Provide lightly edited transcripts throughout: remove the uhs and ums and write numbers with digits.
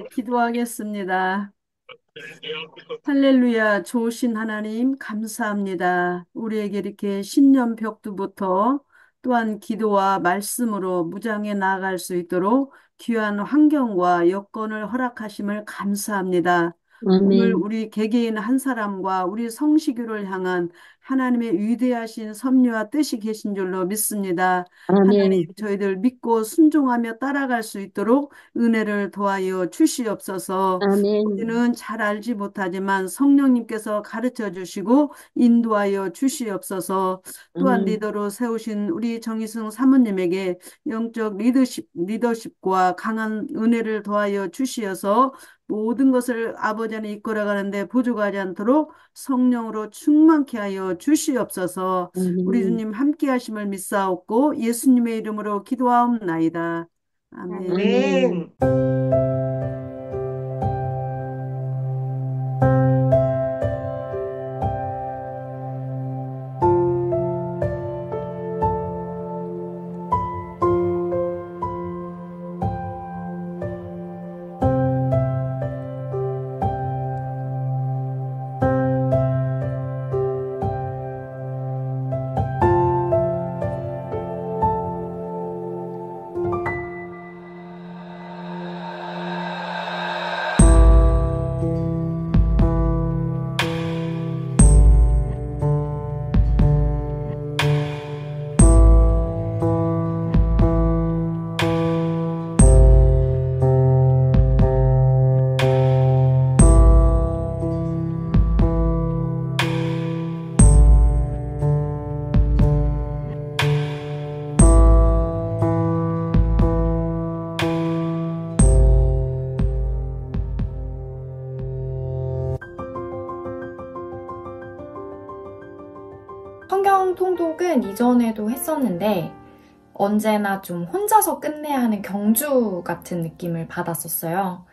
기도하겠습니다. 할렐루야, 좋으신 하나님, 감사합니다. 우리에게 이렇게 신년 벽두부터 또한 기도와 말씀으로 무장해 나아갈 수 있도록 귀한 환경과 여건을 허락하심을 감사합니다. 오늘 아멘, 우리 개개인 한 사람과 우리 성시교를 향한 하나님의 위대하신 섭리와 뜻이 계신 줄로 믿습니다. 하나님, 아멘, 저희들 믿고 순종하며 따라갈 수 있도록 은혜를 도하여 주시옵소서. 아멘, 우리는 잘 알지 못하지만 성령님께서 가르쳐 주시고 인도하여 주시옵소서. 또한 아멘, 리더로 세우신 우리 정희승 사모님에게 영적 리더십과 강한 은혜를 더하여 주시어서 모든 것을 아버지 안에 이끌어가는데 부족하지 않도록 성령으로 충만케 하여 주시옵소서. 우리 아멘, 주님 함께 하심을 믿사옵고 예수님의 이름으로 기도하옵나이다. 아멘. 아멘. 아멘. 성경 통독은 이전에도 했었는데 언제나 좀 혼자서 끝내야 하는 경주 같은 느낌을 받았었어요.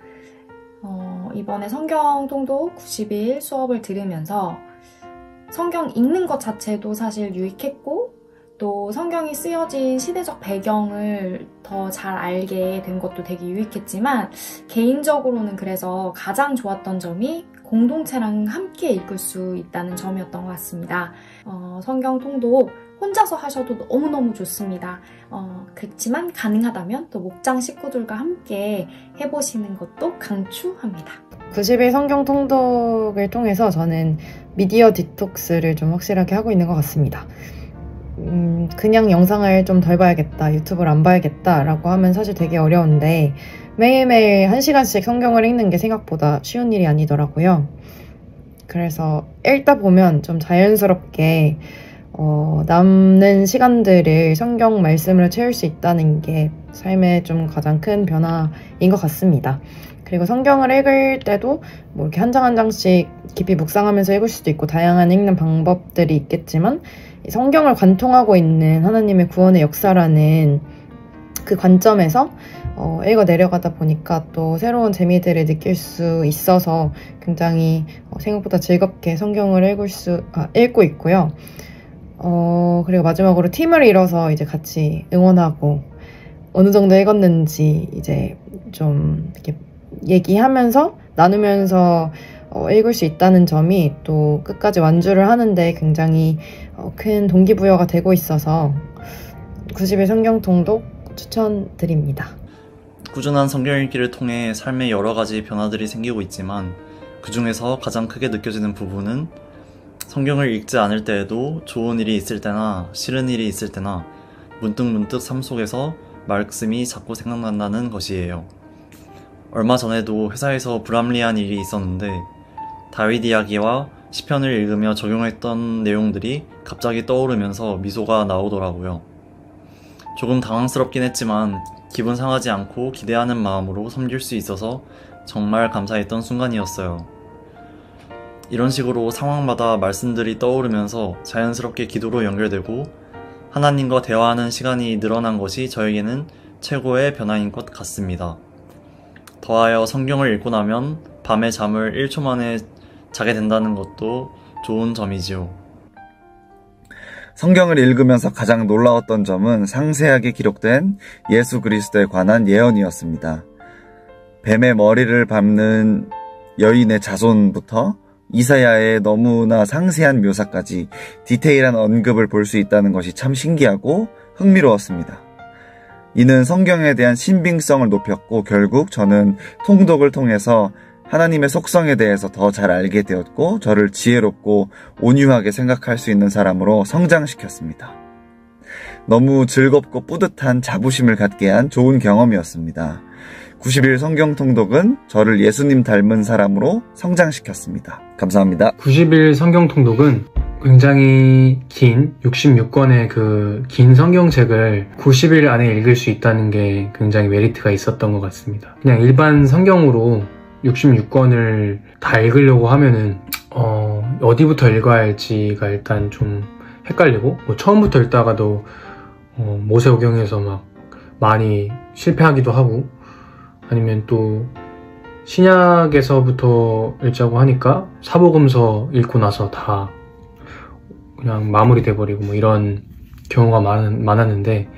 이번에 성경 통독 90일 수업을 들으면서 성경 읽는 것 자체도 사실 유익했고 또 성경이 쓰여진 시대적 배경을 더 잘 알게 된 것도 되게 유익했지만 개인적으로는 그래서 가장 좋았던 점이 공동체랑 함께 읽을 수 있다는 점이었던 것 같습니다. 성경 통독 혼자서 하셔도 너무너무 좋습니다. 그렇지만 가능하다면 또 목장 식구들과 함께 해보시는 것도 강추합니다. 90일 성경 통독을 통해서 저는 미디어 디톡스를 좀 확실하게 하고 있는 것 같습니다. 그냥 영상을 좀 덜 봐야겠다, 유튜브를 안 봐야겠다 라고 하면 사실 되게 어려운데 매일매일 1시간씩 성경을 읽는 게 생각보다 쉬운 일이 아니더라고요. 그래서 읽다 보면 좀 자연스럽게 남는 시간들을 성경 말씀으로 채울 수 있다는 게 삶의 좀 가장 큰 변화인 것 같습니다. 그리고 성경을 읽을 때도 뭐 이렇게 한 장 한 장씩 깊이 묵상하면서 읽을 수도 있고 다양한 읽는 방법들이 있겠지만 성경을 관통하고 있는 하나님의 구원의 역사라는 그 관점에서 읽어 내려가다 보니까 또 새로운 재미들을 느낄 수 있어서 굉장히 생각보다 즐겁게 성경을 읽고 있고요. 그리고 마지막으로 팀을 이뤄서 이제 같이 응원하고 어느 정도 읽었는지 이제 좀 이렇게 얘기하면서 나누면서 읽을 수 있다는 점이 또 끝까지 완주를 하는데 굉장히 큰 동기부여가 되고 있어서 90일 성경 통독 추천드립니다. 꾸준한 성경 읽기를 통해 삶에 여러 가지 변화들이 생기고 있지만 그 중에서 가장 크게 느껴지는 부분은 성경을 읽지 않을 때에도 좋은 일이 있을 때나 싫은 일이 있을 때나 문득문득 삶 속에서 말씀이 자꾸 생각난다는 것이에요. 얼마 전에도 회사에서 불합리한 일이 있었는데 다윗 이야기와 시편을 읽으며 적용했던 내용들이 갑자기 떠오르면서 미소가 나오더라고요. 조금 당황스럽긴 했지만 기분 상하지 않고 기대하는 마음으로 섬길 수 있어서 정말 감사했던 순간이었어요. 이런 식으로 상황마다 말씀들이 떠오르면서 자연스럽게 기도로 연결되고 하나님과 대화하는 시간이 늘어난 것이 저에게는 최고의 변화인 것 같습니다. 더하여 성경을 읽고 나면 밤에 잠을 1초 만에 자게 된다는 것도 좋은 점이지요. 성경을 읽으면서 가장 놀라웠던 점은 상세하게 기록된 예수 그리스도에 관한 예언이었습니다. 뱀의 머리를 밟는 여인의 자손부터 이사야의 너무나 상세한 묘사까지 디테일한 언급을 볼 수 있다는 것이 참 신기하고 흥미로웠습니다. 이는 성경에 대한 신빙성을 높였고 결국 저는 통독을 통해서 하나님의 속성에 대해서 더 잘 알게 되었고 저를 지혜롭고 온유하게 생각할 수 있는 사람으로 성장시켰습니다. 너무 즐겁고 뿌듯한 자부심을 갖게 한 좋은 경험이었습니다. 90일 성경 통독은 저를 예수님 닮은 사람으로 성장시켰습니다. 감사합니다. 90일 성경 통독은 굉장히 긴 66권의 그 긴 성경책을 90일 안에 읽을 수 있다는 게 굉장히 메리트가 있었던 것 같습니다. 그냥 일반 성경으로 66권을 다 읽으려고 하면은 어디부터 읽어야 할지가 일단 좀 헷갈리고 처음부터 읽다가도 모세오경에서 막 많이 실패하기도 하고 아니면 또 신약에서부터 읽자고 하니까 사복음서 읽고 나서 다 그냥 마무리돼 버리고 뭐 이런 경우가 많았는데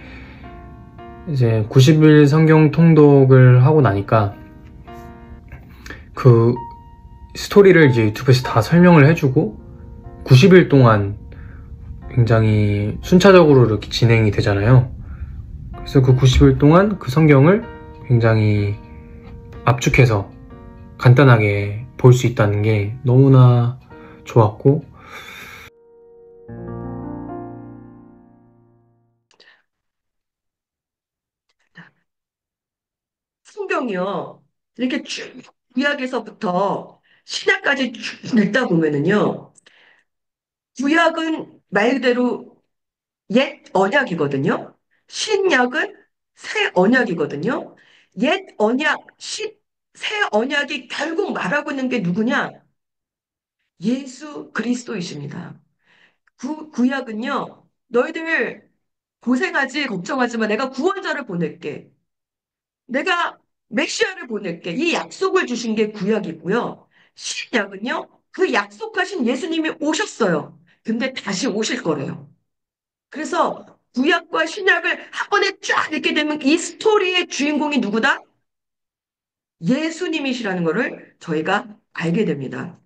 이제 90일 성경 통독을 하고 나니까 그 스토리를 이제 유튜브에서 다 설명을 해주고 90일 동안 굉장히 순차적으로 이렇게 진행이 되잖아요. 그래서 그 90일 동안 그 성경을 굉장히 압축해서 간단하게 볼 수 있다는 게 너무나 좋았고 성경이요. 이렇게 쭉 구약에서부터 신약까지 쭉 읽다 보면은요. 구약은 말 그대로 옛 언약이거든요. 신약은 새 언약이거든요. 옛 언약, 새 언약이 결국 말하고 있는 게 누구냐? 예수 그리스도이십니다. 구약은요. 너희들 고생하지 걱정하지 마. 내가 구원자를 보낼게. 내가 메시아를 보낼게. 이 약속을 주신 게 구약이고요. 신약은요. 그 약속하신 예수님이 오셨어요. 근데 다시 오실 거래요. 그래서 구약과 신약을 한 번에 쫙 읽게 되면 이 스토리의 주인공이 누구다? 예수님이시라는 것을 저희가 알게 됩니다.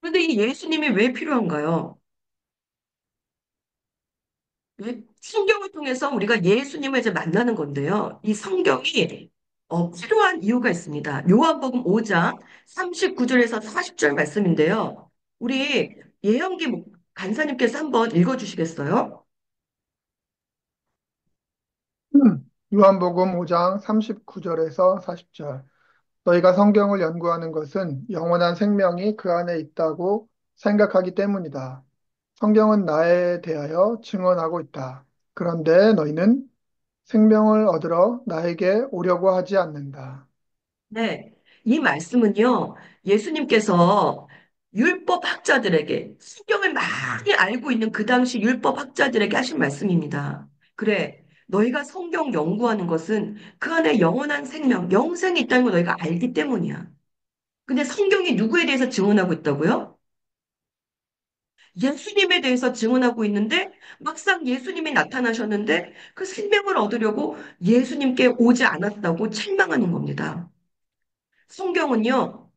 그런데 이 예수님이 왜 필요한가요? 성경을 통해서 우리가 예수님을 이제 만나는 건데요. 이 성경이 필요한 이유가 있습니다. 요한복음 5장 39절에서 40절 말씀인데요. 우리 예영기 간사님께서 한번 읽어주시겠어요? 요한복음 5장 39절에서 40절. 너희가 성경을 연구하는 것은 영원한 생명이 그 안에 있다고 생각하기 때문이다. 성경은 나에 대하여 증언하고 있다. 그런데 너희는 생명을 얻으러 나에게 오려고 하지 않는다. 네. 이 말씀은요, 예수님께서 율법학자들에게, 성경을 많이 알고 있는 그 당시 율법학자들에게 하신 말씀입니다. 그래, 너희가 성경 연구하는 것은 그 안에 영원한 생명, 영생이 있다는 걸 너희가 알기 때문이야. 근데 성경이 누구에 대해서 증언하고 있다고요? 예수님에 대해서 증언하고 있는데 막상 예수님이 나타나셨는데 그 생명을 얻으려고 예수님께 오지 않았다고 책망하는 겁니다. 성경은요,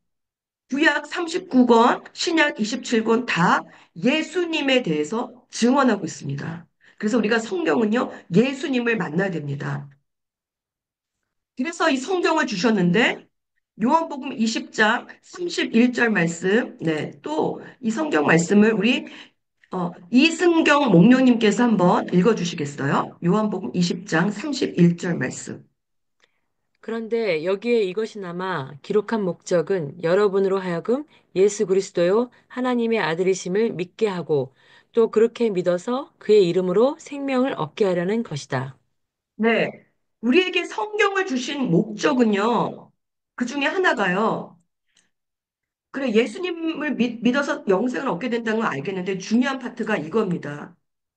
구약 39권, 신약 27권 다 예수님에 대해서 증언하고 있습니다. 그래서 우리가 성경은요, 예수님을 만나야 됩니다. 그래서 이 성경을 주셨는데 요한복음 20장 31절 말씀, 네, 또 이 성경 말씀을 우리 이승경 목녀님께서 한번 읽어주시겠어요? 요한복음 20장 31절 말씀. 그런데 여기에 이것이 남아 기록한 목적은 여러분으로 하여금 예수 그리스도요 하나님의 아들이심을 믿게 하고 또 그렇게 믿어서 그의 이름으로 생명을 얻게 하려는 것이다. 네, 우리에게 성경을 주신 목적은요, 그 중에 하나가요. 그래, 예수님을 믿어서 영생을 얻게 된다는 걸 알겠는데 중요한 파트가 이겁니다.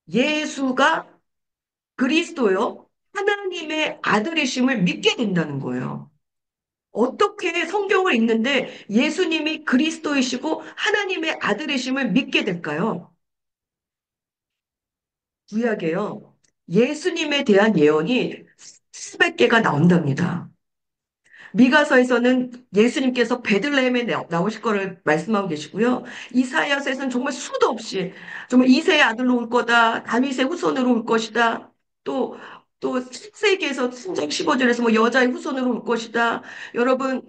예수가 그리스도요, 하나님의 아들이심을 믿게 된다는 거예요. 어떻게 성경을 읽는데 예수님이 그리스도이시고 하나님의 아들이심을 믿게 될까요? 구약에요. 예수님에 대한 예언이 수백 개가 나온답니다. 미가서에서는 예수님께서 베들레헴에 나오실 거를 말씀하고 계시고요. 이사야서에서는 정말 수도 없이 정말 이세의 아들로 올 거다. 다윗의 후손으로 올 것이다. 또, 또 창세기에서 3장 15절에서 뭐 여자의 후손으로 올 것이다. 여러분,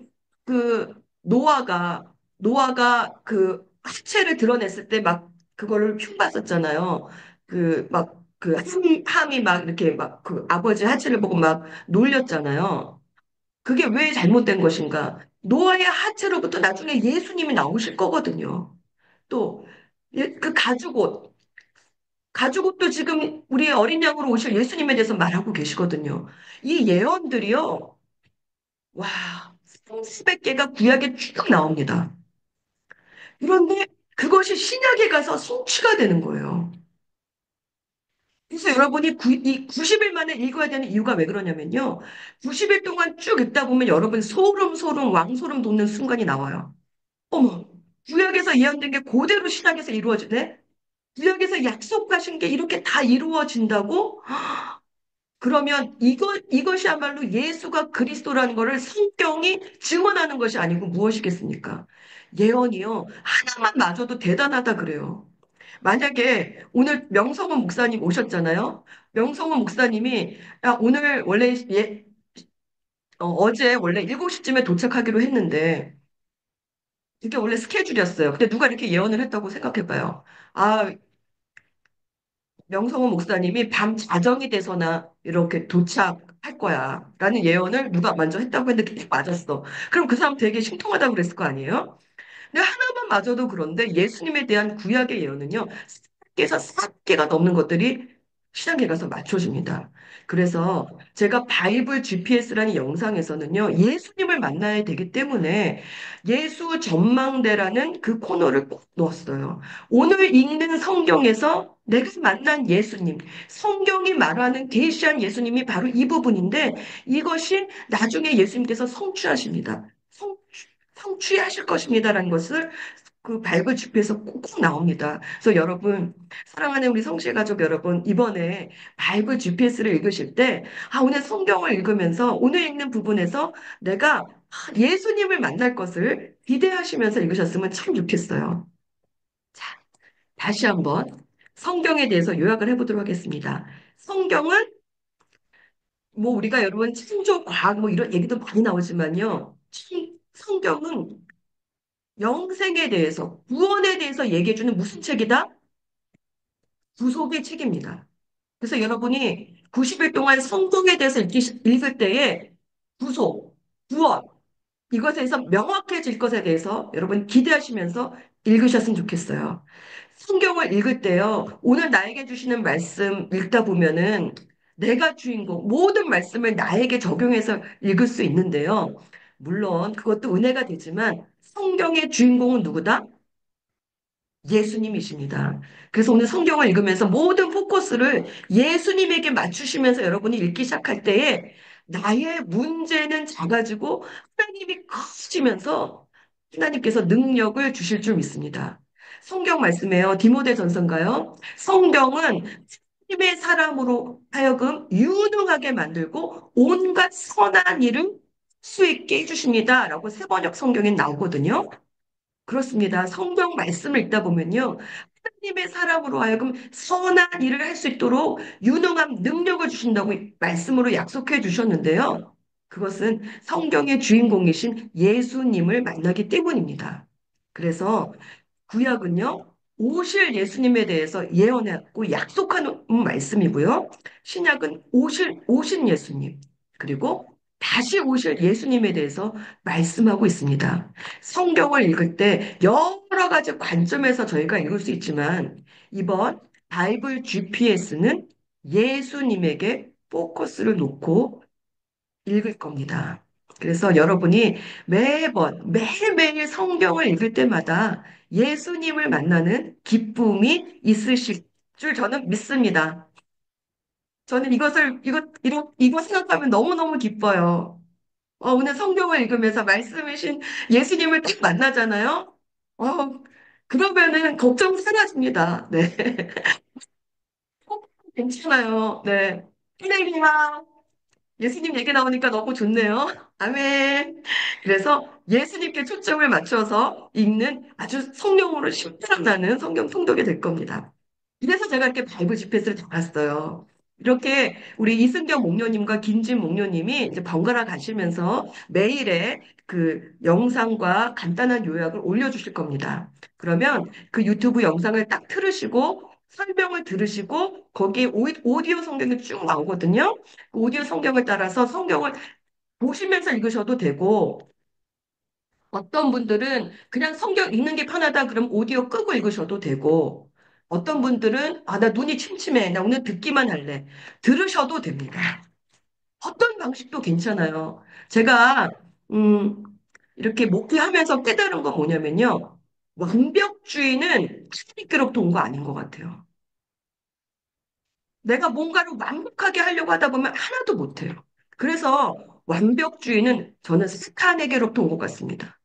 그 노아가 그 하체를 드러냈을 때 막 그거를 흉봤었잖아요. 함이 막 이렇게 막 그 아버지 하체를 보고 막 놀렸잖아요. 그게 왜 잘못된 것인가? 노아의 하체로부터 나중에 예수님이 나오실 거거든요. 또, 그 가죽옷도 지금 우리의 어린 양으로 오실 예수님에 대해서 말하고 계시거든요. 이 예언들이요, 와, 수백 개가 구약에 쭉 나옵니다. 그런데 그것이 신약에 가서 성취가 되는 거예요. 그래서 여러분이 이 90일 만에 읽어야 되는 이유가 왜 그러냐면요. 90일 동안 쭉 읽다 보면 여러분 소름, 왕소름 돋는 순간이 나와요. 어머, 구약에서 예언된 게 그대로 신약에서 이루어지네? 구약에서 약속하신 게 이렇게 다 이루어진다고? 그러면 이것이야말로 예수가 그리스도라는 것을 성경이 증언하는 것이 아니고 무엇이겠습니까? 예언이요. 하나만 맞아도 대단하다 그래요. 만약에 오늘 명성은 목사님 오셨잖아요. 명성은 목사님이 야, 오늘 원래 어제 원래 7시쯤에 도착하기로 했는데 이게 원래 스케줄이었어요. 근데 누가 이렇게 예언을 했다고 생각해봐요. 아, 명성호 목사님이 밤 자정이 돼서나 이렇게 도착할 거야. 라는 예언을 누가 먼저 했다고 했는데 그게 맞았어. 그럼 그 사람 되게 신통하다고 그랬을 거 아니에요? 근데 하나만 맞아도 그런데 예수님에 대한 구약의 예언은요, 3개에서 4개가 넘는 것들이 신약에 가서 맞춰집니다. 그래서 제가 바이블 GPS라는 영상에서는요, 예수님을 만나야 되기 때문에 예수 전망대라는 그 코너를 꼭 넣었어요. 오늘 읽는 성경에서 내가 만난 예수님, 성경이 말하는 계시한 예수님이 바로 이 부분인데 이것이 나중에 예수님께서 성취하십니다. 성취하실 것입니다라는 것을 그 바이블 집회에서 꼭 나옵니다. 그래서 여러분, 사랑하는 우리 성실 가족 여러분, 이번에 바이블 GPS를 읽으실 때, 오늘 성경을 읽으면서 오늘 읽는 부분에서 내가 예수님을 만날 것을 기대하시면서 읽으셨으면 참 좋겠어요. 자, 다시 한번 성경에 대해서 요약을 해보도록 하겠습니다. 성경은 뭐 우리가 여러분 창조 과학 뭐 이런 얘기도 많이 나오지만요. 성경은 영생에 대해서, 구원에 대해서 얘기해주는 무슨 책이다? 구속의 책입니다. 그래서 여러분이 90일 동안 성경에 대해서 읽을 때에 구속, 구원, 이것에 대해서 명확해질 것에 대해서 여러분 기대하시면서 읽으셨으면 좋겠어요. 성경을 읽을 때요, 오늘 나에게 주시는 말씀 읽다 보면은 내가 주인공, 모든 말씀을 나에게 적용해서 읽을 수 있는데요. 물론 그것도 은혜가 되지만 성경의 주인공은 누구다? 예수님이십니다. 그래서 오늘 성경을 읽으면서 모든 포커스를 예수님에게 맞추시면서 여러분이 읽기 시작할 때에 나의 문제는 작아지고 하나님이 커지면서 하나님께서 능력을 주실 줄 믿습니다. 성경 말씀에요. 디모데전서인가요? 성경은 하나님의 사람으로 하여금 유능하게 만들고 온갖 선한 일을 할 수 있게 해주십니다. 라고 세번역 성경에 나오거든요. 그렇습니다. 성경 말씀을 읽다 보면요. 하나님의 사람으로 하여금 선한 일을 할 수 있도록 유능한 능력을 주신다고 말씀으로 약속해 주셨는데요. 그것은 성경의 주인공이신 예수님을 만나기 때문입니다. 그래서 구약은요, 오실 예수님에 대해서 예언했고 약속하는 말씀이고요. 신약은 오신 예수님, 그리고 다시 오실 예수님에 대해서 말씀하고 있습니다. 성경을 읽을 때 여러 가지 관점에서 저희가 읽을 수 있지만, 이번 바이블 GPS는 예수님에게 포커스를 놓고 읽을 겁니다. 그래서 여러분이 매일매일 성경을 읽을 때마다 예수님을 만나는 기쁨이 있으실 줄 저는 믿습니다. 저는 이거 생각하면 너무너무 기뻐요. 오늘 성경을 읽으면서 말씀이신 예수님을 딱 만나잖아요. 어, 그러면은 걱정 사라집니다. 네. 괜찮아요. 네. 할렐루야. 예수님 얘기 나오니까 너무 좋네요. 아멘. 그래서 예수님께 초점을 맞춰서 읽는 아주 성령으로 심취나는 성경 통독이 될 겁니다. 그래서 제가 이렇게 바이블 GPS를 잡았어요. 이렇게 우리 이승경 목녀님과 김진 목녀님이 이제 번갈아 가시면서 매일의 그 영상과 간단한 요약을 올려주실 겁니다. 그러면 그 유튜브 영상을 딱 틀으시고 설명을 들으시고 거기에 오디오 성경이 쭉 나오거든요. 그 오디오 성경을 따라서 성경을 보시면서 읽으셔도 되고 어떤 분들은 그냥 성경 읽는 게 편하다 그럼 오디오 끄고 읽으셔도 되고 어떤 분들은 아, 나 눈이 침침해. 나 오늘 듣기만 할래. 들으셔도 됩니다. 어떤 방식도 괜찮아요. 제가 음, 이렇게 목회하면서 깨달은 건 뭐냐면요. 완벽주의는 하나님께로부터 온 거 아닌 것 같아요. 내가 뭔가를 완벽하게 하려고 하다 보면 하나도 못해요. 그래서 완벽주의는 저는 사탄에게로부터 온 것 같습니다.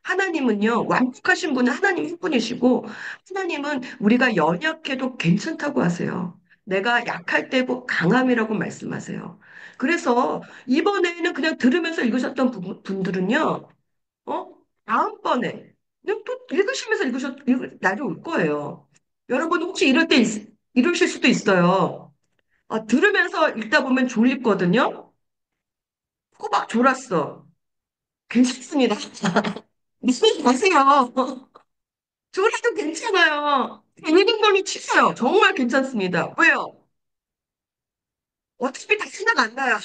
하나님은요, 완벽하신 분은 하나님 한 분이시고, 하나님은 우리가 연약해도 괜찮다고 하세요. 내가 약할 때고 강함이라고 말씀하세요. 그래서 이번에는 그냥 들으면서 읽으셨던 분들은요, 어? 다음번에 그냥 또 읽으시면서 날이 올 거예요. 여러분 혹시 이러실 수도 있어요. 들으면서 읽다 보면 졸립거든요. 꼬박 졸았어. 괜찮습니다. 믿지 마세요. 졸아도 괜찮아요. 읽은 걸로 치세요. 정말 괜찮습니다. 왜요? 어차피 다 생각 안 나요.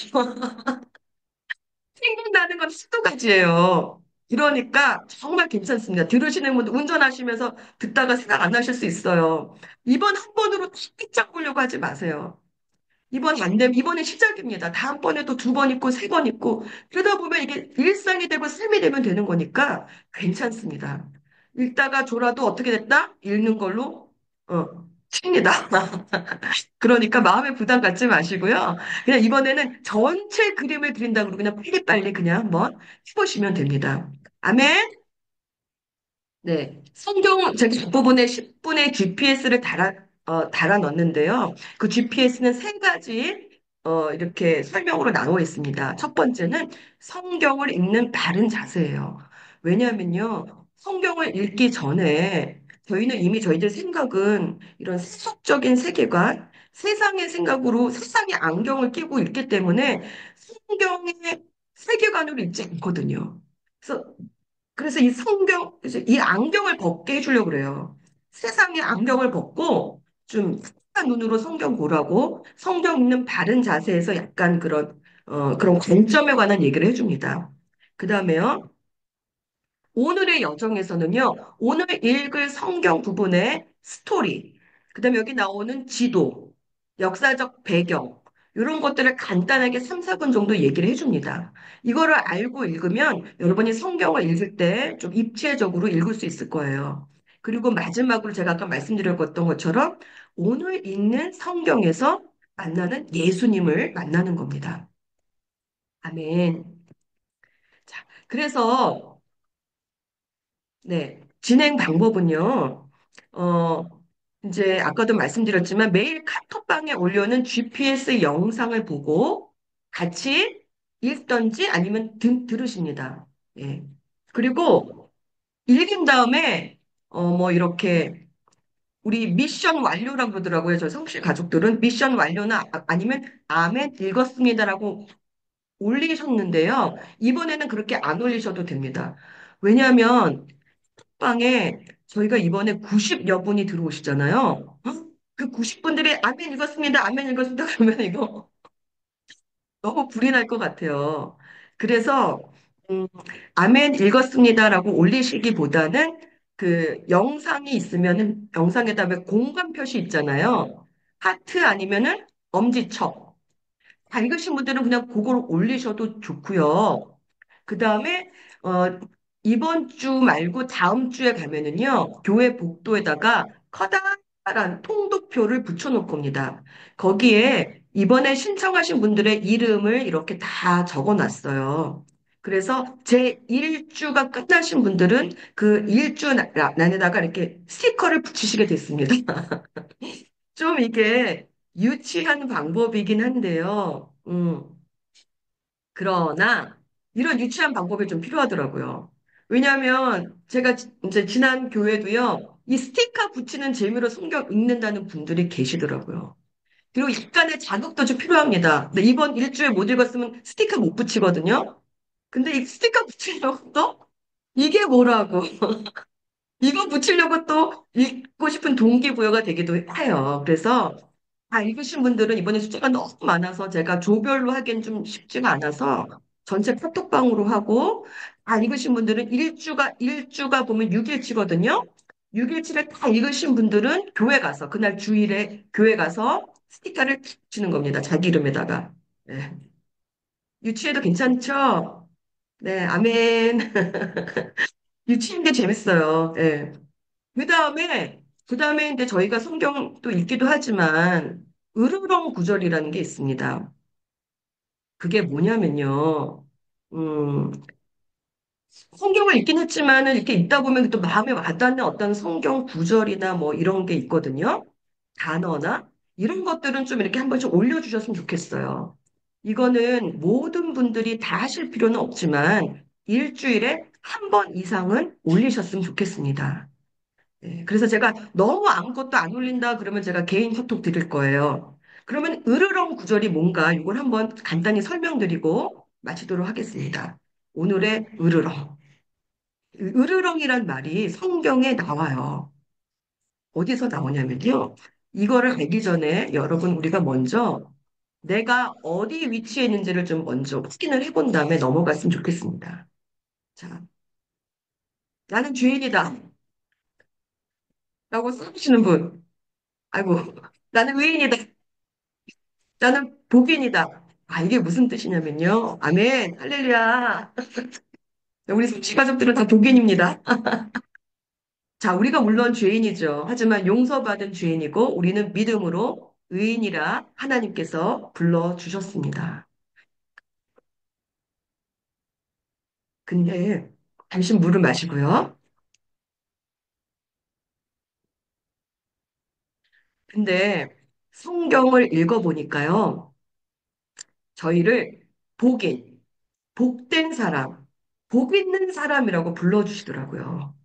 생각나는 건 한두 가지예요. 그러니까 정말 괜찮습니다. 들으시는 분들 운전하시면서 듣다가 생각 안 나실 수 있어요. 이번 한 번으로 탁 보려고 하지 마세요. 이번 안 되면 이번에 시작입니다. 다음번에 또 두 번 있고 세 번 있고 그러다 보면 이게 일상이 되고 삶이 되면 되는 거니까 괜찮습니다. 읽다가 졸아도 어떻게 됐다? 읽는 걸로 어 칩니다. 그러니까 마음의 부담 갖지 마시고요. 그냥 이번에는 전체 그림을 그린다고 그냥 빨리빨리 그냥 한번 해보시면 됩니다. 아멘. 네. 성경 제가 뒷부분에 10분의 GPS를 달아 넣었는데요. 그 GPS는 세 가지 이렇게 설명으로 나와 있습니다. 첫 번째는 성경을 읽는 바른 자세예요. 왜냐하면요. 성경을 읽기 전에 저희는 이미 저희들 생각은 이런 세속적인 세계관, 세상의 생각으로 세상의 안경을 끼고 있기 때문에 성경의 세계관으로 읽지 않거든요. 그래서 이 이제 이 안경을 벗게 해주려고 그래요. 세상의 안경을 벗고 좀 탁한 눈으로 성경 보라고 성경 읽는 바른 자세에서 약간 그런 관점에 관한 얘기를 해줍니다. 그 다음에요. 오늘의 여정에서는요, 오늘 읽을 성경 부분의 스토리, 그 다음에 여기 나오는 지도, 역사적 배경, 이런 것들을 간단하게 3, 4분 정도 얘기를 해줍니다. 이거를 알고 읽으면 여러분이 성경을 읽을 때 좀 입체적으로 읽을 수 있을 거예요. 그리고 마지막으로 제가 아까 말씀드렸던 것처럼 오늘 읽는 성경에서 만나는 예수님을 만나는 겁니다. 아멘. 자, 그래서 네, 진행 방법은요. 어, 이제 아까도 말씀드렸지만 매일 카톡방에 올려놓은 GPS 영상을 보고 같이 읽던지 아니면 들으십니다. 예. 그리고 읽은 다음에 뭐 이렇게 우리 미션 완료라고 그러더라고요. 저 성실 가족들은 미션 완료나 아니면 아멘 읽었습니다라고 올리셨는데요. 이번에는 그렇게 안 올리셔도 됩니다. 왜냐하면 방에 저희가 이번에 90여 분이 들어오시잖아요. 그 90분들이 아멘 읽었습니다. 아멘 읽었습니다. 그러면 이거 너무 불이 날 것 같아요. 그래서 음, 아멘 읽었습니다라고 올리시기보다는 그 영상이 있으면은 영상에다 왜 공감 표시 있잖아요. 하트 아니면은 엄지척. 다 읽으신 분들은 그냥 그걸 올리셔도 좋고요. 그 다음에 이번 주 말고 다음 주에 가면은요, 교회 복도에다가 커다란 통도표를 붙여놓을 겁니다. 거기에 이번에 신청하신 분들의 이름을 이렇게 다 적어놨어요. 그래서 제 1주가 끝나신 분들은 그 1주 난에다가 이렇게 스티커를 붙이시게 됐습니다. 좀 이게 유치한 방법이긴 한데요. 그러나 이런 유치한 방법이 좀 필요하더라고요. 왜냐하면 제가 이제 지난 교회도요, 이 스티커 붙이는 재미로 성경 읽는다는 분들이 계시더라고요. 그리고 약간의 자극도 좀 필요합니다. 근데 이번 일주일 못 읽었으면 스티커 못 붙이거든요. 근데 이 스티커 붙이려고 또 이게 뭐라고 이거 붙이려고 또 읽고 싶은 동기부여가 되기도 해요. 그래서 다 읽으신 분들은 이번에 숫자가 너무 많아서 제가 조별로 하기엔 좀 쉽지가 않아서 전체 카톡방으로 하고 다 읽으신 분들은 일주가 보면 6일치거든요. 6일치를 다 읽으신 분들은 교회 가서 그날 주일에 교회 가서 스티커를 붙이는 겁니다. 자기 이름에다가. 네. 유치해도 괜찮죠? 네, 아멘. 유치한 게 재밌어요. 네. 그 다음에 이제 저희가 성경도 읽기도 하지만, 으르렁 구절이라는 게 있습니다. 그게 뭐냐면요. 음, 성경을 읽긴 했지만은 이렇게 읽다 보면 또 마음에 와닿는 어떤 성경 구절이나 뭐 이런 게 있거든요. 단어나 이런 것들은 좀 이렇게 한 번씩 올려주셨으면 좋겠어요. 이거는 모든 분들이 다 하실 필요는 없지만 일주일에 한 번 이상은 올리셨으면 좋겠습니다. 네, 그래서 제가 너무 아무것도 안 올린다 그러면 제가 개인 카톡 드릴 거예요. 그러면 으르렁 구절이 뭔가 이걸 한번 간단히 설명드리고 마치도록 하겠습니다. 오늘의 으르렁. 으르렁이란 말이 성경에 나와요. 어디서 나오냐면요. 이거를 알기 전에 여러분 우리가 먼저 내가 어디 위치에 있는지를 좀 먼저 확인을 해본 다음에 넘어갔으면 좋겠습니다. 자, 나는 죄인이다. 라고 써주시는 분. 아이고, 나는 의인이다. 나는 복인이다. 아, 이게 무슨 뜻이냐면요. 아멘. 할렐루야. 우리 수치 가족들은 다 복인입니다. 자, 우리가 물론 죄인이죠. 하지만 용서받은 죄인이고 우리는 믿음으로 의인이라 하나님께서 불러주셨습니다. 근데 잠시 물을 마시고요. 근데 성경을 읽어보니까요. 저희를 복인, 복된 사람, 복 있는 사람이라고 불러주시더라고요.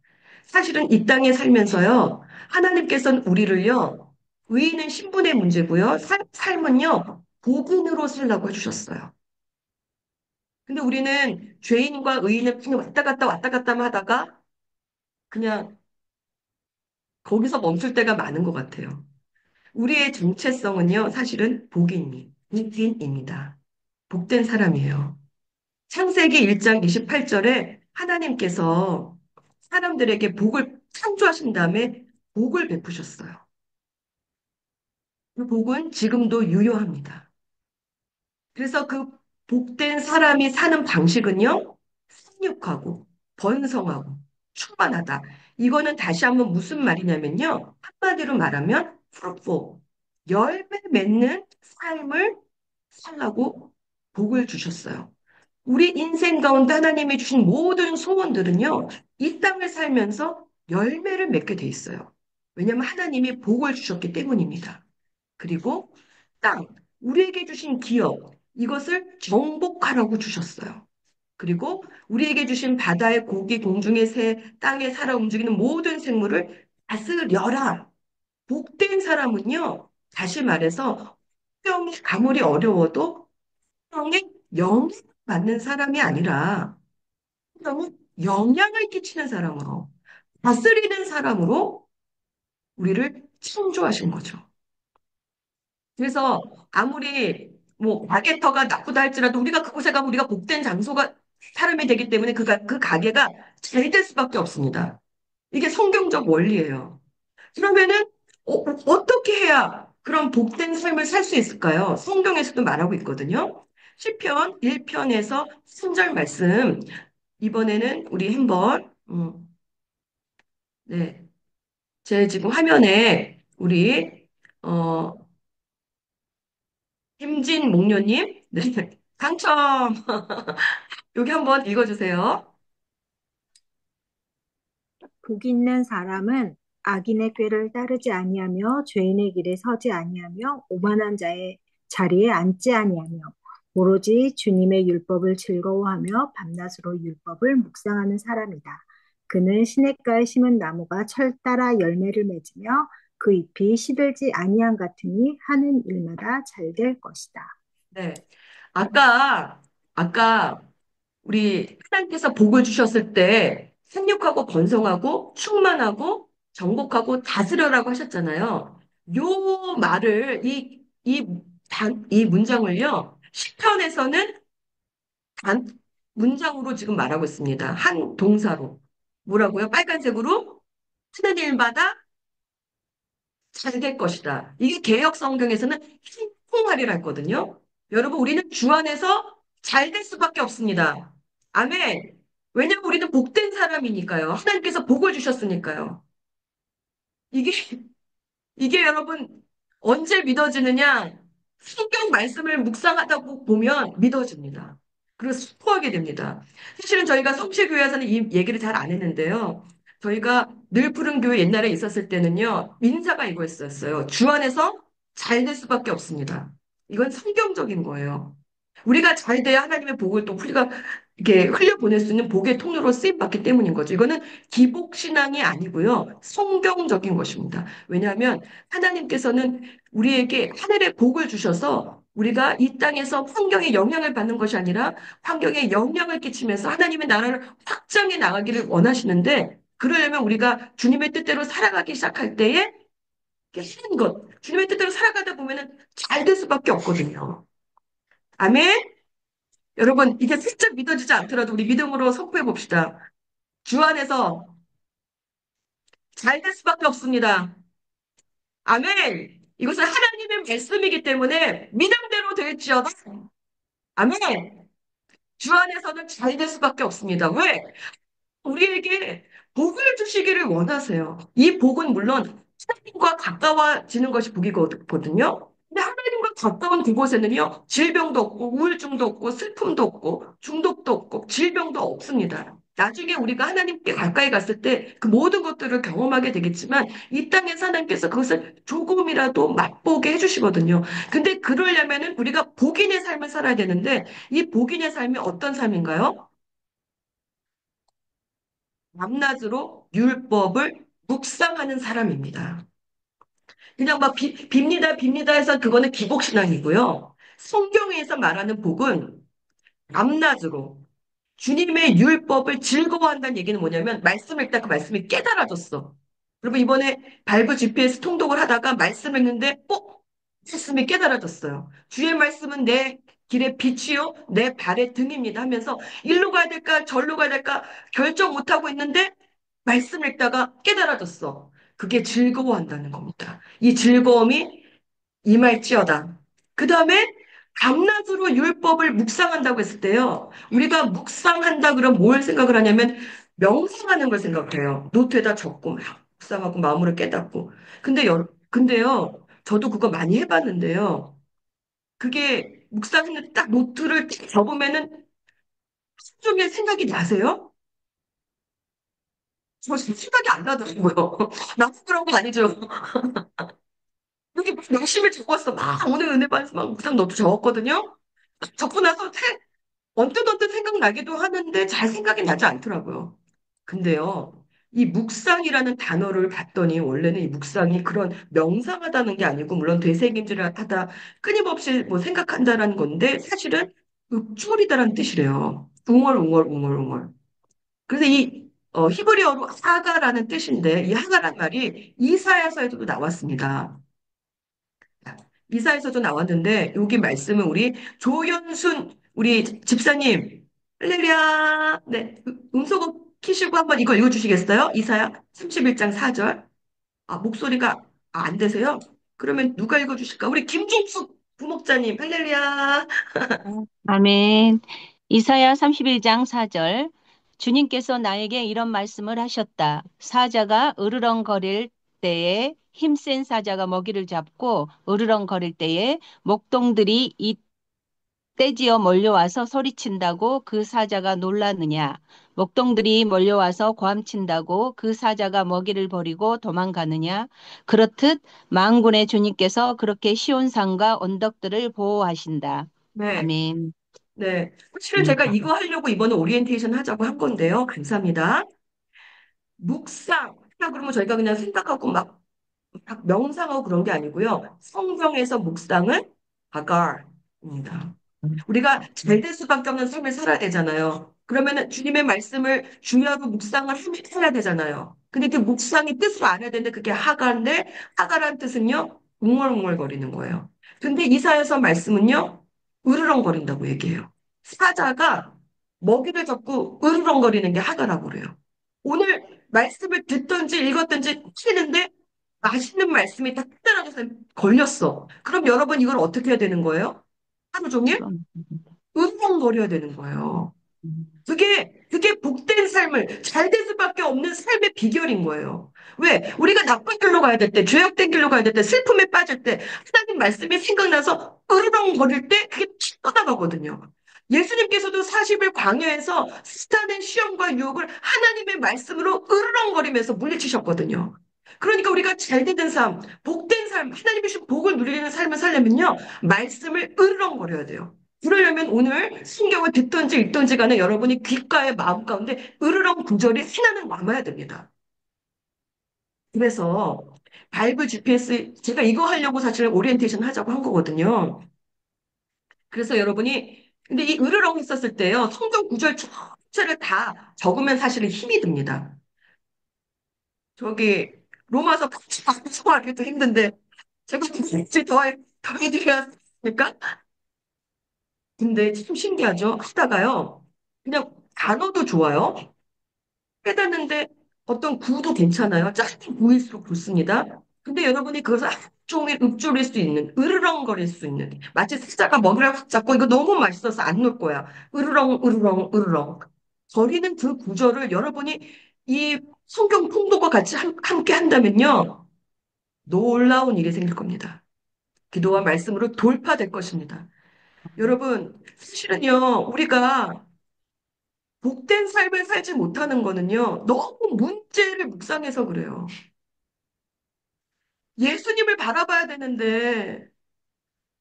사실은 이 땅에 살면서요, 하나님께서는 우리를요, 의인은 신분의 문제고요, 삶은요, 복인으로 살라고 해주셨어요. 근데 우리는 죄인과 의인을 그냥 왔다 갔다 하다가 그냥 거기서 멈출 때가 많은 것 같아요. 우리의 정체성은요, 사실은 복인입니다. 복된 사람이에요. 창세기 1장 28절에 하나님께서 사람들에게 복을 창조하신 다음에 복을 베푸셨어요. 그 복은 지금도 유효합니다. 그래서 그 복된 사람이 사는 방식은요, 생육하고 번성하고 충만하다. 이거는 다시 한번 무슨 말이냐면요, 한마디로 말하면 fruitful, 열매 맺는 삶을 살라고 복을 주셨어요. 우리 인생 가운데 하나님이 주신 모든 소원들은요, 이 땅을 살면서 열매를 맺게 돼 있어요. 왜냐하면 하나님이 복을 주셨기 때문입니다. 그리고 땅, 우리에게 주신 기업, 이것을 정복하라고 주셨어요. 그리고 우리에게 주신 바다의 고기, 공중의 새, 땅에 살아 움직이는 모든 생물을 다스려라. 복된 사람은요, 다시 말해서 환경이 아무리 어려워도 환경에 영향받는 사람이 아니라 환경에 영향을 끼치는 사람으로, 다스리는 사람으로 우리를 창조하신 거죠. 그래서 아무리 뭐 가게터가 나쁘다 할지라도 우리가 그곳에 가면 우리가 복된 장소가 사람이 되기 때문에 그 가게가 잘 될 수밖에 없습니다. 이게 성경적 원리예요. 그러면은 떻게 해야 그런 복된 삶을 살 수 있을까요? 성경에서도 말하고 있거든요. 시편 1편에서 3절 말씀 이번에는 우리 한번 네, 제 지금 화면에 우리 어, 김진 목녀님 네, 당첨 여기 한번 읽어주세요. 복 있는 사람은 악인의 꾀를 따르지 아니하며 죄인의 길에 서지 아니하며 오만한 자의 자리에 앉지 아니하며 오로지 주님의 율법을 즐거워하며 밤낮으로 율법을 묵상하는 사람이다. 그는 시냇가에 심은 나무가 철 따라 열매를 맺으며 그 잎이 시들지 아니함 같으니 하는 일마다 잘 될 것이다. 네. 아까 우리 하나님께서 복을 주셨을 때 생육하고 번성하고 충만하고 정복하고 다스려라고 하셨잖아요. 요 말을 이 문장을요. 시편에서는 단 문장으로 지금 말하고 있습니다. 한 동사로. 뭐라고요? 빨간색으로 하는 일마다 잘 될 것이다. 이게 개역 성경에서는 형통하리라 했거든요. 여러분, 우리는 주 안에서 잘 될 수밖에 없습니다. 아멘. 왜냐면 우리는 복된 사람이니까요. 하나님께서 복을 주셨으니까요. 이게 이게 여러분 언제 믿어지느냐? 성경 말씀을 묵상하다 보면 믿어집니다. 그리고 스포하게 됩니다. 사실은 저희가 성실교회에서는 이 얘기를 잘 안 했는데요. 저희가 늘 푸른 교회 옛날에 있었을 때는요. 민사가 이거였었어요. 주 안에서 잘 될 수밖에 없습니다. 이건 성경적인 거예요. 우리가 잘 돼야 하나님의 복을 또 우리가 이렇게 흘려보낼 수 있는 복의 통로로 쓰임받기 때문인 거죠. 이거는 기복신앙이 아니고요. 성경적인 것입니다. 왜냐하면 하나님께서는 우리에게 하늘의 복을 주셔서 우리가 이 땅에서 환경에 영향을 받는 것이 아니라 환경에 영향을 끼치면서 하나님의 나라를 확장해 나가기를 원하시는데 그러려면 우리가 주님의 뜻대로 살아가기 시작할 때에 이렇게 하는 것, 주님의 뜻대로 살아가다 보면은 잘 될 수밖에 없거든요. 아멘? 여러분, 이게 슬쩍 믿어지지 않더라도 우리 믿음으로 선포해 봅시다. 주 안에서 잘 될 수밖에 없습니다. 아멘. 이것은 하나님의 말씀이기 때문에 믿음대로 될지어다. 아멘. 주 안에서는 잘 될 수밖에 없습니다. 왜? 우리에게 복을 주시기를 원하세요. 이 복은 물론 하나님과 가까워지는 것이 복이거든요. 근데 하나님과 가까운 그곳에는요, 질병도 없고, 우울증도 없고, 슬픔도 없고, 중독도 없고, 질병도 없습니다. 나중에 우리가 하나님께 가까이 갔을 때 그 모든 것들을 경험하게 되겠지만, 이 땅에서 하나님께서 그것을 조금이라도 맛보게 해주시거든요. 근데 그러려면은 우리가 복인의 삶을 살아야 되는데, 이 복인의 삶이 어떤 삶인가요? 밤낮으로 율법을 묵상하는 사람입니다. 그냥 막 빕니다 해서 그거는 기복신앙이고요. 성경에서 말하는 복은 밤낮으로 주님의 율법을 즐거워한다는 얘기는 뭐냐면 말씀 읽다 그 말씀이 깨달아졌어. 여러분 이번에 발부 GPS 통독을 하다가 말씀 읽는데 말씀이 깨달아졌어요. 주의 말씀은 내 길의 빛이요 내 발의 등입니다 하면서 일로 가야 될까 절로 가야 될까 결정 못하고 있는데 말씀 읽다가 깨달아졌어. 그게 즐거워한다는 겁니다. 이 즐거움이 임할지어다. 그 다음에 밤낮으로 율법을 묵상한다고 했을 때요. 우리가 묵상한다 그러면 뭘 생각을 하냐면 명상하는 걸 생각을 해요. 노트에다 적고 막 묵상하고 마음으로 깨닫고. 근데요. 저도 그거 많이 해봤는데요. 그게 묵상했는데 딱 노트를 딱 접으면은 종일 생각이 나세요? 저 생각이 안 나더라고요. 나도 그런 거 아니죠? 여기 막 열심히 적었어. 막 오늘 은혜 받아서 막 묵상 노트 적었거든요. 적고 나서 언뜻 생각나기도 하는데 잘 생각이 나지 않더라고요. 근데요, 이 묵상이라는 단어를 봤더니 원래는 이 묵상이 그런 명상하다는 게 아니고 물론 되새김질하다 끊임없이 뭐 생각한다라는 건데 사실은 읊조리다라는 뜻이래요. 웅얼. 그래서 히브리어로 하가라는 뜻인데 이 하가란 말이 이사야서에도 나왔습니다. 이사에서도 나왔는데 여기 말씀은 우리 조연순 우리 집사님 할렐루야 네 음소거 키시고 한번 이거 읽어주시겠어요? 이사야 31장 4절 목소리가 안 되세요? 그러면 누가 읽어주실까? 우리 김종숙 부목자님 할렐루야 아멘. 이사야 31장 4절. 주님께서 나에게 이런 말씀을 하셨다. 사자가 으르렁거릴 때에 힘센 사자가 먹이를 잡고 으르렁거릴 때에 목동들이 떼지어 몰려와서 소리친다고 그 사자가 놀라느냐? 목동들이 몰려와서 고함친다고 그 사자가 먹이를 버리고 도망가느냐? 그렇듯 만군의 주님께서 그렇게 시온산과 언덕들을 보호하신다. 네, 아멘. 네. 실은 제가 이거 하려고 이번에 오리엔테이션 하자고 한 건데요. 감사합니다. 묵상. 그러면 저희가 그냥 생각하고 막 명상하고 그런 게 아니고요. 성경에서 묵상은 하갈입니다. 우리가 잘 될 수밖에 없는 삶을 살아야 되잖아요. 그러면은 주님의 말씀을 중요하고 묵상을 해야 되잖아요. 근데 그 묵상이 뜻으로 알아야 되는데 그게 하갈인데 하갈한 뜻은요. 웅얼웅얼거리는 거예요. 근데 이사야서 말씀은요. 으르렁거린다고 얘기해요. 사자가 먹이를 잡고 으르렁거리는 게 하갈라고 그래요. 오늘 말씀을 듣든지 읽었든지 치는데 맛있는 말씀이 딱 떨어져서 걸렸어. 그럼 여러분 이걸 어떻게 해야 되는 거예요? 하루 종일 으르렁거려야 되는 거예요. 그게 복된 삶을, 잘 될 수밖에 없는 삶의 비결인 거예요. 왜? 우리가 나쁜 길로 가야 될 때, 죄악된 길로 가야 될 때, 슬픔에 빠질 때, 하나님 말씀이 생각나서 으르렁거릴 때 그게 툭 떠나가거든요. 예수님께서도 40일 광야에서 스타된 시험과 유혹을 하나님의 말씀으로 으르렁거리면서 물리치셨거든요. 그러니까 우리가 잘 되는 삶, 복된 삶, 하나님이 주신 복을 누리는 삶을 살려면요, 말씀을 으르렁거려야 돼요. 그러려면 오늘 신경을 듣든지 읽든지 간에 여러분이 귓가에 마음 가운데 으르렁 구절이 신나는 남아야 됩니다. 그래서 바이블 GPS 제가 이거 하려고 사실 오리엔테이션 하자고 한 거거든요. 그래서 여러분이 근데 이 으르렁 했었을 때요. 성경 구절 전체를 다 적으면 사실은 힘이 듭니다. 저기 로마서 소화하기도 힘든데 제가 굳이 더 해드려야니까 근데 참 신기하죠? 하다가요. 그냥 단어도 좋아요. 깨닫는데 어떤 구도 괜찮아요. 짧은 구일수록 좋습니다. 근데 여러분이 그것을 하루 종일 읊조릴 수 있는, 으르렁거릴 수 있는, 마치 숫자가 먹이를 확 잡고 이거 너무 맛있어서 안 놓을 거야. 으르렁, 으르렁, 으르렁. 거리는 그 구절을 여러분이 이 성경 통독과 같이 함께 한다면요. 놀라운 일이 생길 겁니다. 기도와 말씀으로 돌파될 것입니다. 여러분, 사실은요, 우리가 복된 삶을 살지 못하는 거는요, 너무 문제를 묵상해서 그래요. 예수님을 바라봐야 되는데,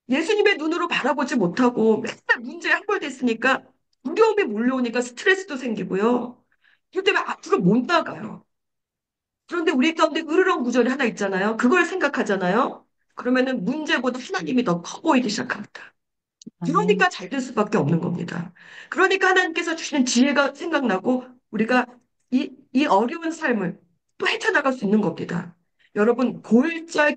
예수님의 눈으로 바라보지 못하고 맨날 문제에 함몰됐으니까 두려움이 몰려오니까 스트레스도 생기고요. 이럴 때문에 앞으로 못 나가요. 그런데 우리 가운데 으르렁 구절이 하나 있잖아요. 그걸 생각하잖아요. 그러면은 문제보다 하나님이 더 커 보이기 시작합니다. 그러니까 잘 될 수밖에 없는 겁니다. 그러니까 하나님께서 주시는 지혜가 생각나고 우리가 이 어려운 삶을 또 헤쳐나갈 수 있는 겁니다. 여러분,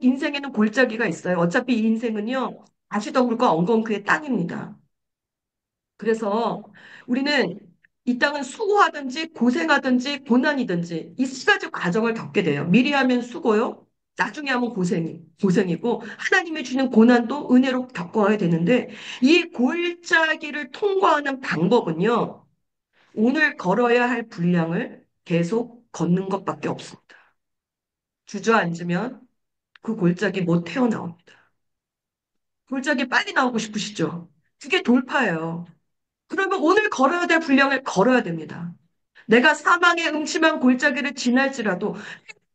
인생에는 골짜기가 있어요. 어차피 이 인생은요, 가시덤불과 엉겅퀴의 땅입니다. 그래서 우리는 이 땅은 수고하든지 고생하든지 고난이든지 이 세 가지 과정을 겪게 돼요. 미리 하면 수고요. 나중에 하면 고생이고 하나님이 주는 고난도 은혜로 겪어야 되는데 이 골짜기를 통과하는 방법은요. 오늘 걸어야 할 분량을 계속 걷는 것밖에 없습니다. 주저앉으면 그 골짜기 못 헤어나옵니다. 골짜기 빨리 나오고 싶으시죠? 그게 돌파예요. 그러면 오늘 걸어야 될 분량을 걸어야 됩니다. 내가 사망의 음침한 골짜기를 지날지라도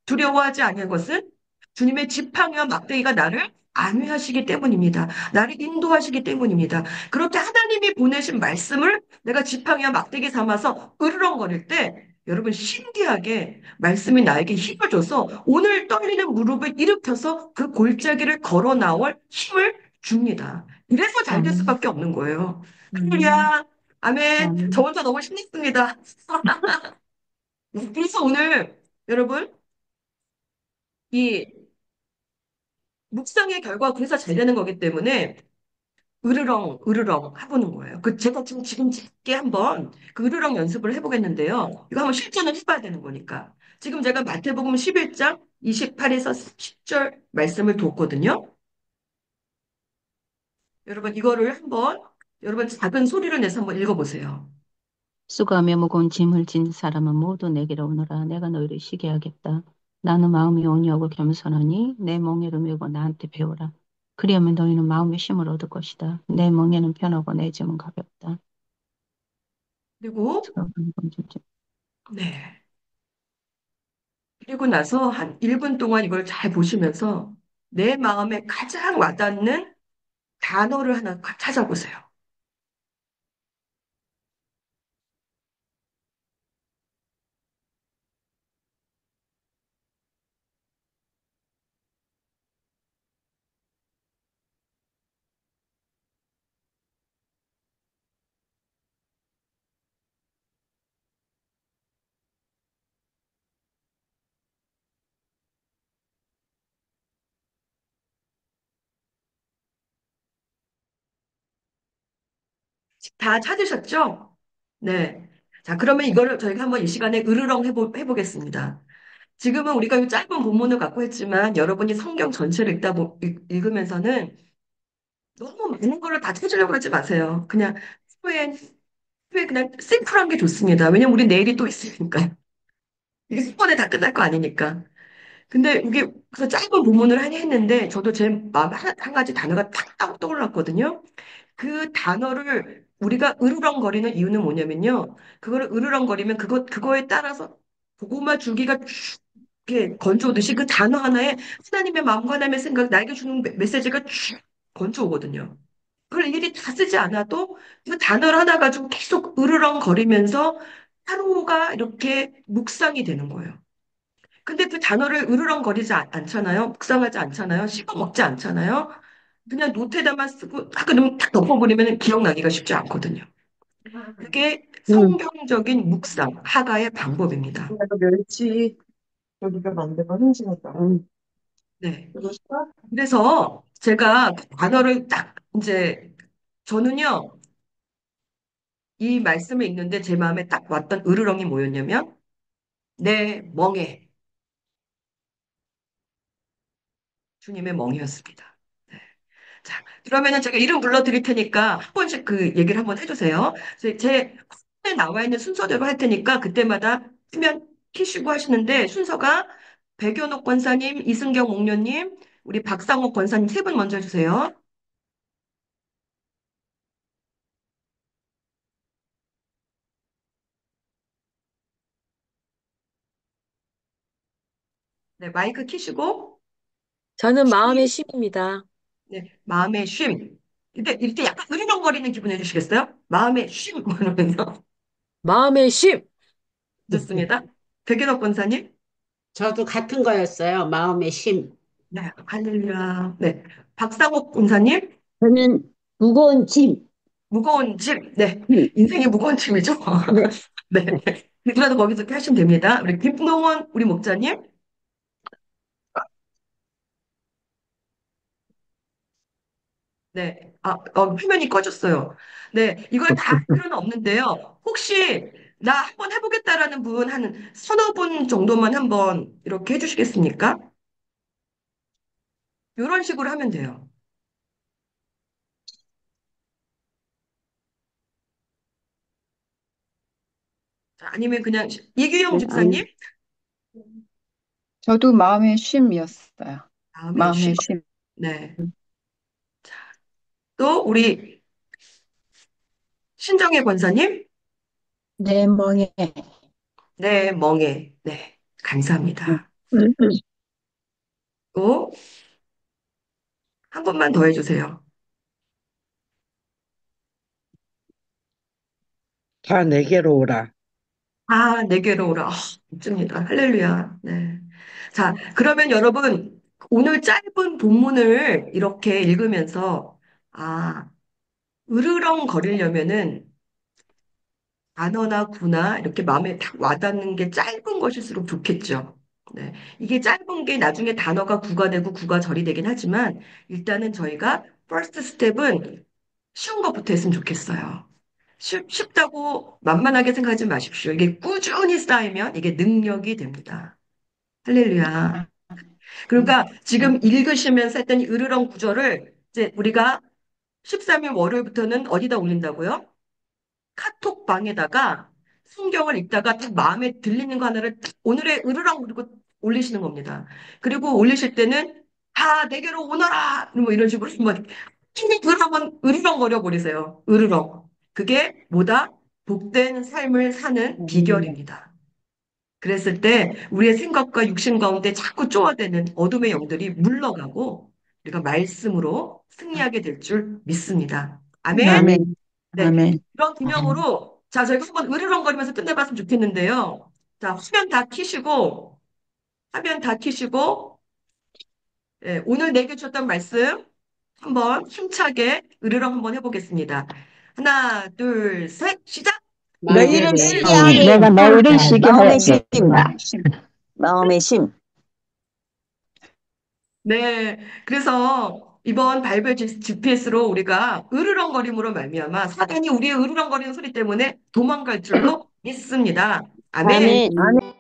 두려워하지 아니할 것은 주님의 지팡이와 막대기가 나를 안위하시기 때문입니다. 나를 인도하시기 때문입니다. 그렇게 하나님이 보내신 말씀을 내가 지팡이와 막대기 삼아서 으르렁거릴 때 여러분 신기하게 말씀이 나에게 힘을 줘서 오늘 떨리는 무릎을 일으켜서 그 골짜기를 걸어 나올 힘을 줍니다. 그래서 잘 될 수밖에 없는 거예요. 할렐루야. 아멘. 저 혼자 너무 신났습니다. 그래서 오늘 여러분 이 묵상의 결과 그래서 잘 되는 거기 때문에 으르렁 으르렁 해보는 거예요. 그 제가 지금 짧게 한번 그 으르렁 연습을 해보겠는데요. 이거 한번 실전을 해봐야 되는 거니까. 지금 제가 마태복음 11장 28에서 30절 말씀을 뒀거든요. 여러분 이거를 한번 여러분 작은 소리를 내서 한번 읽어보세요. 수고하며 무거운 짐을 진 사람은 모두 내게로 오너라. 내가 너희를 쉬게 하겠다. 나는 마음이 온유하고 겸손하니 내 멍에를 메고 나한테 배우라. 그리하면 너희는 마음의 쉼을 얻을 것이다. 내 멍에는 편하고 내 짐은 가볍다. 그리고, 네. 그리고 나서 한 1분 동안 이걸 잘 보시면서 내 마음에 가장 와닿는 단어를 하나 찾아보세요. 다 찾으셨죠? 네. 자, 그러면 이거를 저희가 한번 이 시간에 으르렁 해보겠습니다. 지금은 우리가 이 짧은 본문을 갖고 했지만 여러분이 성경 전체를 읽으면서는 너무 많은 거를 다 찾으려고 하지 마세요. 그냥 후에 그냥 심플한 게 좋습니다. 왜냐면 우리 내일이 또 있으니까. 이게 수번에 다 끝날 거 아니니까. 근데 이게 그래서 짧은 본문을 하긴 했는데 저도 제 마음에 한 가지 단어가 탁 떠올랐거든요. 그 단어를 우리가 으르렁거리는 이유는 뭐냐면요. 그거를 으르렁거리면 그거에 따라서 고구마 줄기가 쭉 이렇게 건져오듯이 그 단어 하나에 하나님의 마음과 하나님의 생각, 나에게 주는 메시지가 쭉 건져오거든요. 그걸 일일이 다 쓰지 않아도 그 단어를 하나 가지고 계속 으르렁거리면서 하루가 이렇게 묵상이 되는 거예요. 근데 그 단어를 으르렁거리지 않잖아요. 묵상하지 않잖아요. 씹어 먹지 않잖아요. 그냥 노트에다만 쓰고 그럼 딱 덮어버리면 기억나기가 쉽지 않거든요. 그게 응. 성경적인 묵상, 하가의 방법입니다. 멸치 여기가 만들면 흥신했다. 응. 네. 이거 싫어? 그래서 제가 그 단어를 딱 이제 저는요, 이 말씀을 읽는데 제 마음에 딱 왔던 으르렁이 뭐였냐면 내 멍에 주님의 멍이었습니다. 네. 자, 그러면은 제가 이름 불러드릴 테니까 한 번씩 그 얘기를 한번 해주세요. 제 에 나와 있는 순서대로 할 테니까 그때마다 쓰면 키시고 하시는데 순서가 백연옥 권사님, 이승경 목녀님, 우리 박상옥 권사님 세 분 먼저 해주세요. 네, 마이크 키시고 저는 마음의 심입니다. 네, 마음의 쉼. 근데 이때 약간 으리렁거리는 기분 해주시겠어요? 마음의 쉼. 그러면서 마음의 심! 좋습니다. 백연옥 권사님. 저도 같은 거였어요. 마음의 심. 네, 할렐루야. 네, 박상옥 권사님. 저는 무거운 짐. 무거운 짐. 네. 음. 인생이 무거운 짐이죠. 네. 네. 누구라도 거기서 이렇게 하시면 됩니다. 우리 김동원 우리 목사님. 네. 화면이 꺼졌어요. 네. 이걸 다 할 필요는 없는데요. 혹시 나 한번 해보겠다라는 분 한 서너 분 정도만 한번 이렇게 해주시겠습니까? 이런 식으로 하면 돼요. 자, 아니면 그냥 이규영 집사님. 저도 마음의 쉼이었어요. 다음에 쉬. 마음의 쉼. 네. 또 우리 신정혜 권사님. 내 멍에 네, 멍에. 네. 응. 감사합니다. 또 한 번만 더 해주세요. 다 내게로 오라. 아, 내게로 오라. 멋집니다. 할렐루야. 네. 자, 그러면 여러분, 오늘 짧은 본문을 이렇게 읽으면서, 아, 으르렁거리려면은 단어나 구나 이렇게 마음에 탁 와닿는 게 짧은 것일수록 좋겠죠. 네. 이게 짧은 게 나중에 단어가 구가 되고 구가 절이 되긴 하지만, 일단은 저희가 퍼스트 스텝은 쉬운 것부터 했으면 좋겠어요. 쉽다고 만만하게 생각하지 마십시오. 이게 꾸준히 쌓이면 이게 능력이 됩니다. 할렐루야. 그러니까 지금 읽으시면서 했던 이 으르렁 구절을 이제 우리가 13일 월요일부터는 어디다 올린다고요? 카톡방에다가 성경을 읽다가 딱 마음에 들리는 거 하나를 딱 오늘의 으르렁 그리고 올리시는 겁니다. 그리고 올리실 때는 다 내게로 오너라! 뭐 이런 식으로 한번 ting글 한번 으르렁거려 버리세요. 으르렁. 그게 뭐다? 복된 삶을 사는 비결입니다. 그랬을 때 우리의 생각과 육신 가운데 자꾸 쪼아대는 어둠의 영들이 물러가고 우리가 말씀으로 승리하게 될 줄 믿습니다. 아멘. 아멘. 네, 아멘. 이런 기념으로 자 저희가 한번 으르렁거리면서 끝내봤으면 좋겠는데요. 자 화면 다 키시고 예, 오늘 내게 주셨던 말씀 한번 힘차게 으르렁 한번 해보겠습니다. 하나, 둘, 셋, 시작! 너희를 내가 쉬게 하리. 내가 너희를 쉬게 마음의 심. 하였다. 마음의 심. 네, 그래서 이번 바이블 GPS로 우리가 으르렁거림으로 말미암아 사단이 우리의 으르렁거리는 소리 때문에 도망갈 줄로 믿습니다. 아멘. 아멘.